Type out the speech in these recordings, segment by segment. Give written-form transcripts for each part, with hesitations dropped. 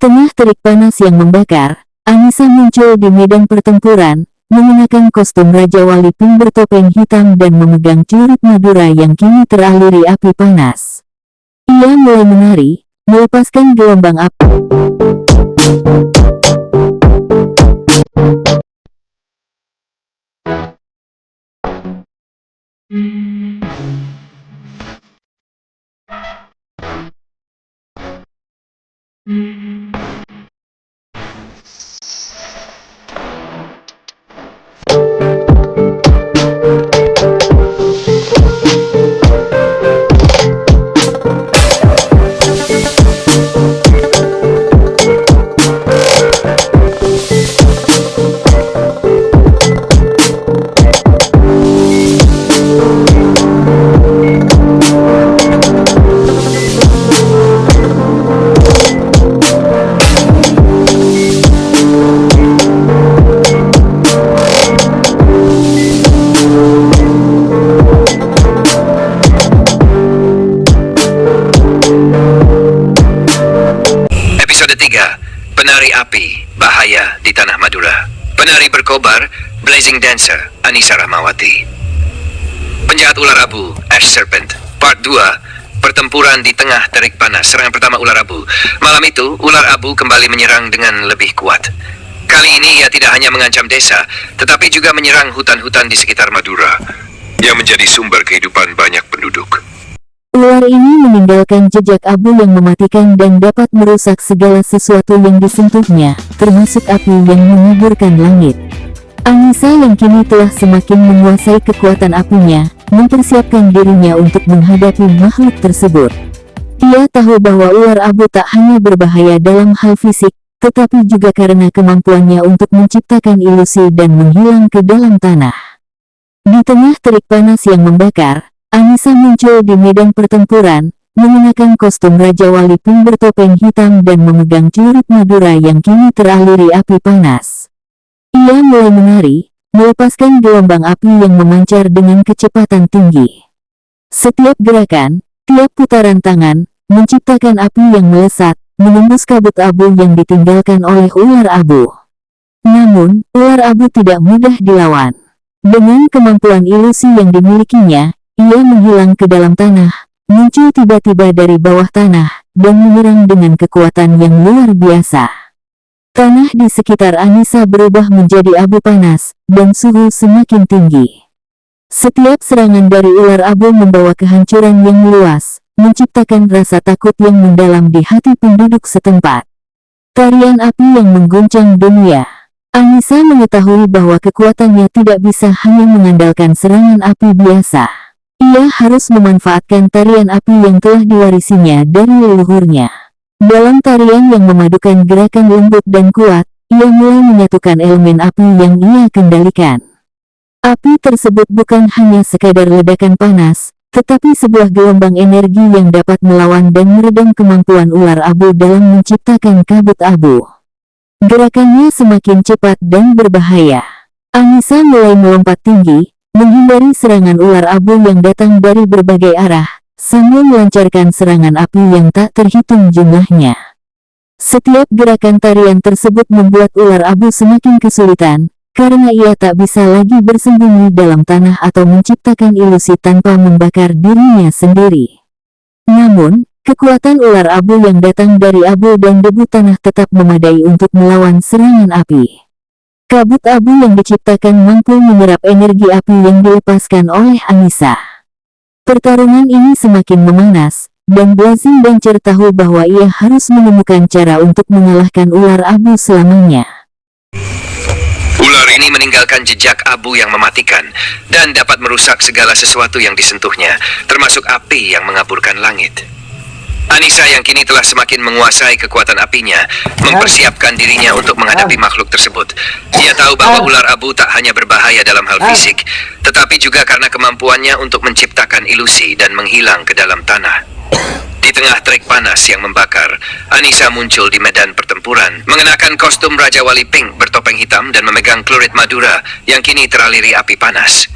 tengah terik panas yang membakar, Anissa muncul di medan pertempuran, mengenakan kostum Raja Wali Pink bertopeng hitam dan memegang celurit Madura yang kini teraliri api panas. Ia mulai menari, melepaskan gelombang api. Penari api, bahaya di tanah Madura. Penari berkobar, Blazing Dancer, Anissa Rahmawati. Penjahat ular abu, Ash Serpent. Part 2, pertempuran di tengah terik panas. Serangan pertama ular abu. Malam itu, ular abu kembali menyerang dengan lebih kuat. Kali ini ia tidak hanya mengancam desa, tetapi juga menyerang hutan-hutan di sekitar Madura, yang menjadi sumber kehidupan banyak penduduk. Ular ini meninggalkan jejak abu yang mematikan dan dapat merusak segala sesuatu yang disentuhnya, termasuk api yang menyuburkan langit. Anissa yang kini telah semakin menguasai kekuatan apinya, mempersiapkan dirinya untuk menghadapi makhluk tersebut. Ia tahu bahwa ular abu tak hanya berbahaya dalam hal fisik, tetapi juga karena kemampuannya untuk menciptakan ilusi dan menghilang ke dalam tanah. Di tengah terik panas yang membakar, Anissa muncul di medan pertempuran, mengenakan kostum Raja Wali Pink bertopeng hitam dan memegang celurit Madura yang kini teraliri api panas. Ia mulai menari, melepaskan gelombang api yang memancar dengan kecepatan tinggi. Setiap gerakan, tiap putaran tangan, menciptakan api yang melesat, menembus kabut abu yang ditinggalkan oleh ular abu. Namun, ular abu tidak mudah dilawan. Dengan kemampuan ilusi yang dimilikinya, ia menghilang ke dalam tanah, muncul tiba-tiba dari bawah tanah, dan menyerang dengan kekuatan yang luar biasa. Tanah di sekitar Anissa berubah menjadi abu panas, dan suhu semakin tinggi. Setiap serangan dari ular abu membawa kehancuran yang luas, menciptakan rasa takut yang mendalam di hati penduduk setempat. Tarian api yang mengguncang dunia. Anissa mengetahui bahwa kekuatannya tidak bisa hanya mengandalkan serangan api biasa. Ia harus memanfaatkan tarian api yang telah diwarisinya dari leluhurnya. Dalam tarian yang memadukan gerakan lembut dan kuat, ia mulai menyatukan elemen api yang ia kendalikan. Api tersebut bukan hanya sekadar ledakan panas, tetapi sebuah gelombang energi yang dapat melawan dan meredam kemampuan ular abu dalam menciptakan kabut abu. Gerakannya semakin cepat dan berbahaya. Anissa mulai melompat tinggi, menghindari serangan ular abu yang datang dari berbagai arah, sambil melancarkan serangan api yang tak terhitung jumlahnya. Setiap gerakan tarian tersebut membuat ular abu semakin kesulitan, karena ia tak bisa lagi bersembunyi dalam tanah atau menciptakan ilusi tanpa membakar dirinya sendiri. Namun, kekuatan ular abu yang datang dari abu dan debu tanah tetap memadai untuk melawan serangan api. Kabut abu yang diciptakan mampu menyerap energi api yang dilepaskan oleh Anissa. Pertarungan ini semakin memanas, dan Blazing Dancer tahu bahwa ia harus menemukan cara untuk mengalahkan ular abu selamanya. Ular ini meninggalkan jejak abu yang mematikan, dan dapat merusak segala sesuatu yang disentuhnya, termasuk api yang mengaburkan langit. Anissa yang kini telah semakin menguasai kekuatan apinya, mempersiapkan dirinya untuk menghadapi makhluk tersebut. Dia tahu bahwa ular abu tak hanya berbahaya dalam hal fisik, tetapi juga karena kemampuannya untuk menciptakan ilusi dan menghilang ke dalam tanah. Di tengah terik panas yang membakar, Anissa muncul di medan pertempuran, mengenakan kostum Raja Wali Pink bertopeng hitam dan memegang celurit Madura yang kini teraliri api panas.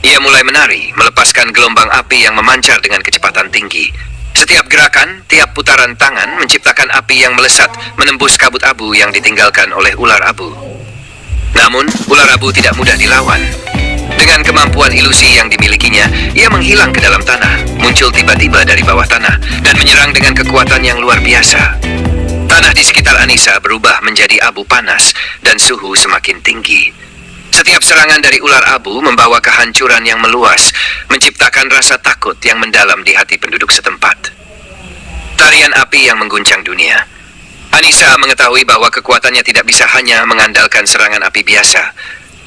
Ia mulai menari, melepaskan gelombang api yang memancar dengan kecepatan tinggi. Setiap gerakan, tiap putaran tangan menciptakan api yang melesat menembus kabut abu yang ditinggalkan oleh ular abu. Namun, ular abu tidak mudah dilawan. Dengan kemampuan ilusi yang dimilikinya, ia menghilang ke dalam tanah, muncul tiba-tiba dari bawah tanah, dan menyerang dengan kekuatan yang luar biasa. Tanah di sekitar Anissa berubah menjadi abu panas, dan suhu semakin tinggi. Setiap serangan dari ular abu membawa kehancuran yang meluas, menciptakan rasa takut yang mendalam di hati penduduk setempat. Tarian api yang mengguncang dunia. Anissa mengetahui bahwa kekuatannya tidak bisa hanya mengandalkan serangan api biasa.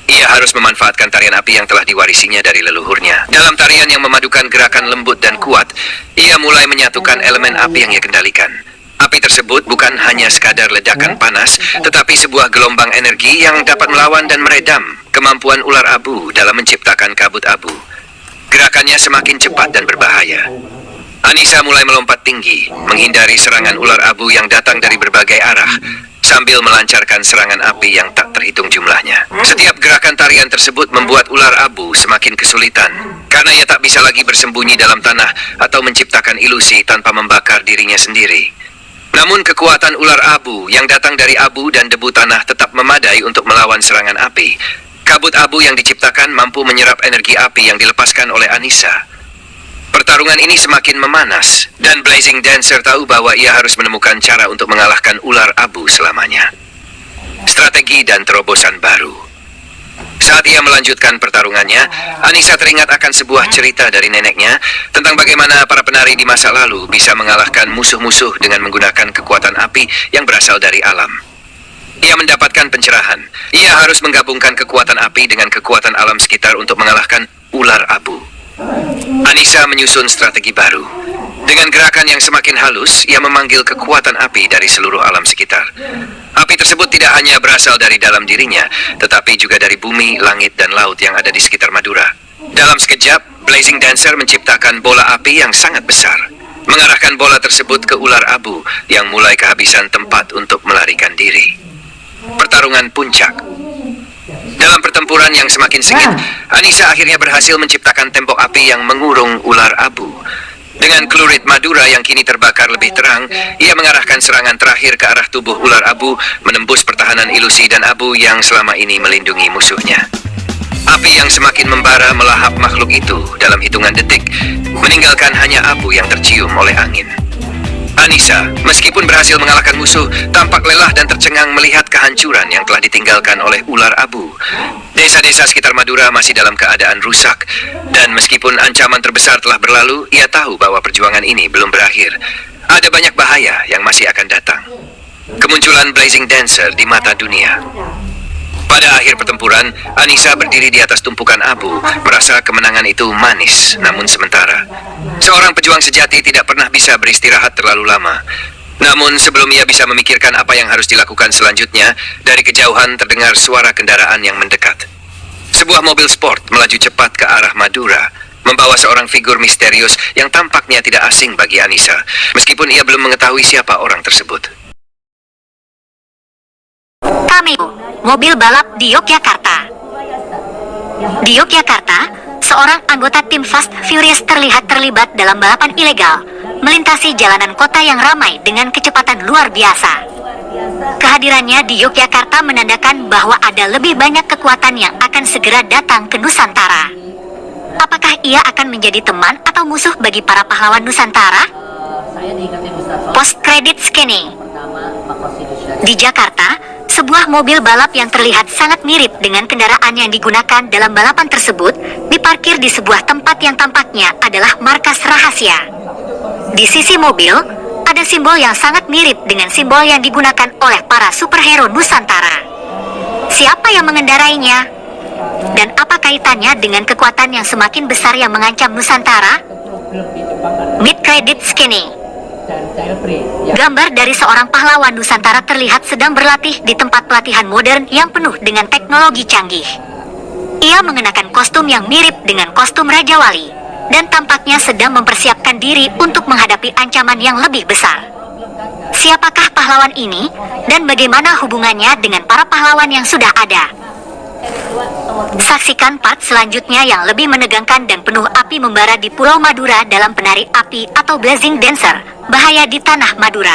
Ia harus memanfaatkan tarian api yang telah diwarisinya dari leluhurnya. Dalam tarian yang memadukan gerakan lembut dan kuat, ia mulai menyatukan elemen api yang ia kendalikan. Api tersebut bukan hanya sekadar ledakan panas, tetapi sebuah gelombang energi yang dapat melawan dan meredam kemampuan ular abu dalam menciptakan kabut abu. Gerakannya semakin cepat dan berbahaya. Anissa mulai melompat tinggi, menghindari serangan ular abu yang datang dari berbagai arah, sambil melancarkan serangan api yang tak terhitung jumlahnya. Setiap gerakan tarian tersebut membuat ular abu semakin kesulitan, karena ia tak bisa lagi bersembunyi dalam tanah atau menciptakan ilusi tanpa membakar dirinya sendiri. Namun kekuatan ular abu yang datang dari abu dan debu tanah tetap memadai untuk melawan serangan api. Kabut abu yang diciptakan mampu menyerap energi api yang dilepaskan oleh Anissa. Pertarungan ini semakin memanas, dan Blazing Dancer tahu bahwa ia harus menemukan cara untuk mengalahkan ular abu selamanya. Strategi dan terobosan baru. Saat ia melanjutkan pertarungannya, Anissa teringat akan sebuah cerita dari neneknya tentang bagaimana para penari di masa lalu bisa mengalahkan musuh-musuh dengan menggunakan kekuatan api yang berasal dari alam. Ia mendapatkan pencerahan. Ia harus menggabungkan kekuatan api dengan kekuatan alam sekitar untuk mengalahkan ular abu. Anissa menyusun strategi baru. Dengan gerakan yang semakin halus, ia memanggil kekuatan api dari seluruh alam sekitar. Api tersebut tidak hanya berasal dari dalam dirinya, tetapi juga dari bumi, langit, dan laut yang ada di sekitar Madura. Dalam sekejap, Blazing Dancer menciptakan bola api yang sangat besar, mengarahkan bola tersebut ke ular abu yang mulai kehabisan tempat untuk melarikan diri. Pertarungan puncak. Dalam pertempuran yang semakin sengit, Anissa akhirnya berhasil menciptakan tembok api yang mengurung ular abu. Dengan klurit Madura yang kini terbakar lebih terang, ia mengarahkan serangan terakhir ke arah tubuh ular abu, menembus pertahanan ilusi dan abu yang selama ini melindungi musuhnya. Api yang semakin membara melahap makhluk itu dalam hitungan detik, meninggalkan hanya abu yang tercium oleh angin. Anissa, meskipun berhasil mengalahkan musuh, tampak lelah dan tercengang melihat kehancuran yang telah ditinggalkan oleh ular abu. Desa-desa sekitar Madura masih dalam keadaan rusak, dan meskipun ancaman terbesar telah berlalu, ia tahu bahwa perjuangan ini belum berakhir. Ada banyak bahaya yang masih akan datang. Kemunculan Blazing Dancer di mata dunia. Pada akhir pertempuran, Anissa berdiri di atas tumpukan abu, merasa kemenangan itu manis, namun sementara. Seorang pejuang sejati tidak pernah bisa beristirahat terlalu lama. Namun sebelum ia bisa memikirkan apa yang harus dilakukan selanjutnya, dari kejauhan terdengar suara kendaraan yang mendekat. Sebuah mobil sport melaju cepat ke arah Madura, membawa seorang figur misterius yang tampaknya tidak asing bagi Anissa, meskipun ia belum mengetahui siapa orang tersebut. Kami, mobil balap di Yogyakarta. Di Yogyakarta, seorang anggota tim Fast Furious terlihat terlibat dalam balapan ilegal, melintasi jalanan kota yang ramai dengan kecepatan luar biasa. Kehadirannya di Yogyakarta menandakan bahwa ada lebih banyak kekuatan yang akan segera datang ke Nusantara. Apakah ia akan menjadi teman atau musuh bagi para pahlawan Nusantara? Post credit scanning. Di Jakarta, sebuah mobil balap yang terlihat sangat mirip dengan kendaraan yang digunakan dalam balapan tersebut diparkir di sebuah tempat yang tampaknya adalah markas rahasia. Di sisi mobil, ada simbol yang sangat mirip dengan simbol yang digunakan oleh para superhero Nusantara. Siapa yang mengendarainya? Dan apa kaitannya dengan kekuatan yang semakin besar yang mengancam Nusantara? Mid-credit scanning. Gambar dari seorang pahlawan Nusantara terlihat sedang berlatih di tempat pelatihan modern yang penuh dengan teknologi canggih. Ia mengenakan kostum yang mirip dengan kostum Raja Wali, dan tampaknya sedang mempersiapkan diri untuk menghadapi ancaman yang lebih besar. Siapakah pahlawan ini, dan bagaimana hubungannya dengan para pahlawan yang sudah ada? Saksikan part selanjutnya yang lebih menegangkan dan penuh api membara di Pulau Madura dalam penari api atau Blazing Dancer, bahaya di tanah Madura.